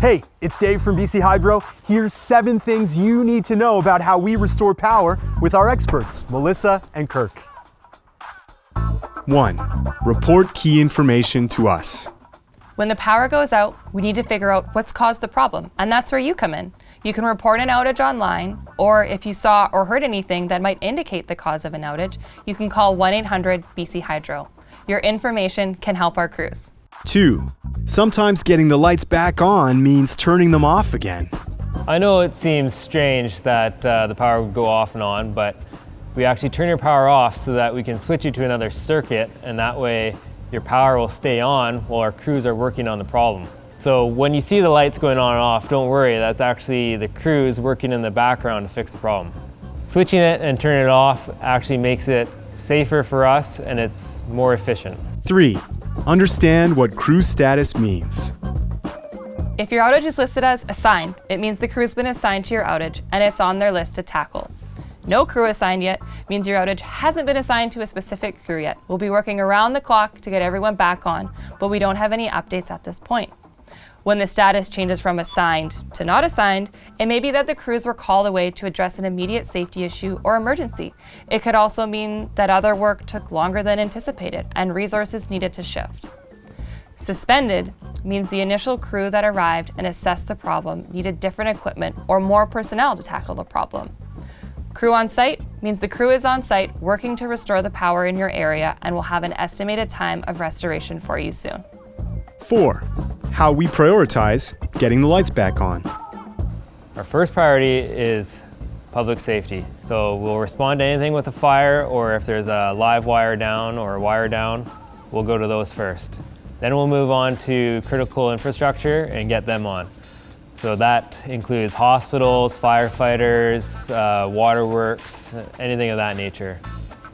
Hey, it's Dave from BC Hydro. Here's 7 things you need to know about how we restore power with our experts, Melissa and Kirk. 1. Report key information to us. When the power goes out, we need to figure out what's caused the problem, and that's where you come in. You can report an outage online, or if you saw or heard anything that might indicate the cause of an outage, you can call 1-800-BC Hydro. Your information can help our crews. 2. Sometimes getting the lights back on means turning them off again. I know it seems strange that the power would go off and on, but we actually turn your power off so that we can switch you to another circuit, and that way your power will stay on while our crews are working on the problem. So when you see the lights going on and off, don't worry, that's actually the crews working in the background to fix the problem. Switching it and turning it off actually makes it safer for us and it's more efficient. 3. Understand what crew status means. If your outage is listed as assigned, it means the crew's been assigned to your outage and it's on their list to tackle. No crew assigned yet means your outage hasn't been assigned to a specific crew yet. We'll be working around the clock to get everyone back on, but we don't have any updates at this point. When the status changes from assigned to not assigned, it may be that the crews were called away to address an immediate safety issue or emergency. It could also mean that other work took longer than anticipated and resources needed to shift. Suspended means the initial crew that arrived and assessed the problem needed different equipment or more personnel to tackle the problem. Crew on site means the crew is on site working to restore the power in your area and will have an estimated time of restoration for you soon. 4. How we prioritize getting the lights back on. Our first priority is public safety. So we'll respond to anything with a fire, or if there's a live wire down or a wire down, we'll go to those first. Then we'll move on to critical infrastructure and get them on. So that includes hospitals, firefighters, waterworks, anything of that nature.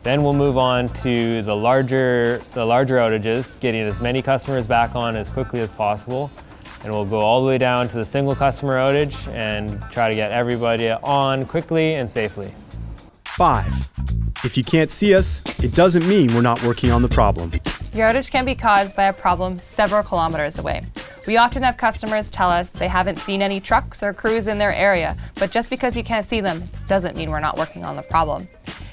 Then we'll move on to the larger outages, getting as many customers back on as quickly as possible. And we'll go all the way down to the single customer outage and try to get everybody on quickly and safely. 5. If you can't see us, it doesn't mean we're not working on the problem. Your outage can be caused by a problem several kilometers away. We often have customers tell us they haven't seen any trucks or crews in their area, but just because you can't see them doesn't mean we're not working on the problem.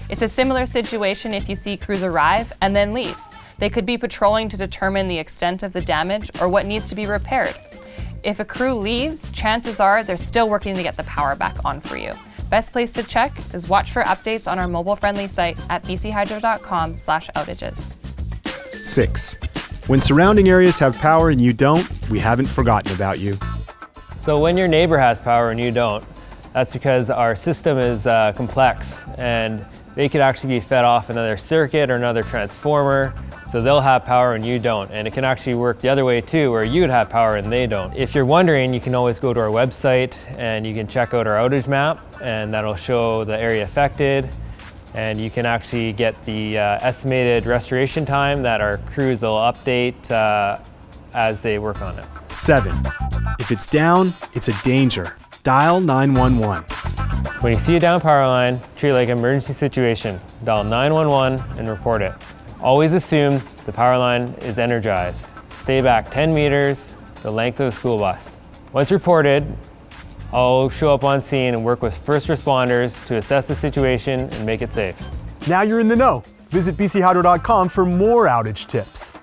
It's a similar situation if you see crews arrive and then leave. They could be patrolling to determine the extent of the damage or what needs to be repaired. If a crew leaves, chances are they're still working to get the power back on for you. Best place to check is watch for updates on our mobile-friendly site at bchydro.com/outages. 6. When surrounding areas have power and you don't, we haven't forgotten about you. So when your neighbor has power and you don't, that's because our system is complex and they could actually be fed off another circuit or another transformer, so they'll have power and you don't. And it can actually work the other way too, where you'd have power and they don't. If you're wondering, you can always go to our website and you can check out our outage map, and that'll show the area affected. And you can actually get the estimated restoration time that our crews will update as they work on it. 7. If it's down, it's a danger. Dial 911. When you see a down power line, treat it like an emergency situation. Dial 911 and report it. Always assume the power line is energized. Stay back 10 meters, the length of a school bus. Once reported, I'll show up on scene and work with first responders to assess the situation and make it safe. Now you're in the know. Visit bchydro.com for more outage tips.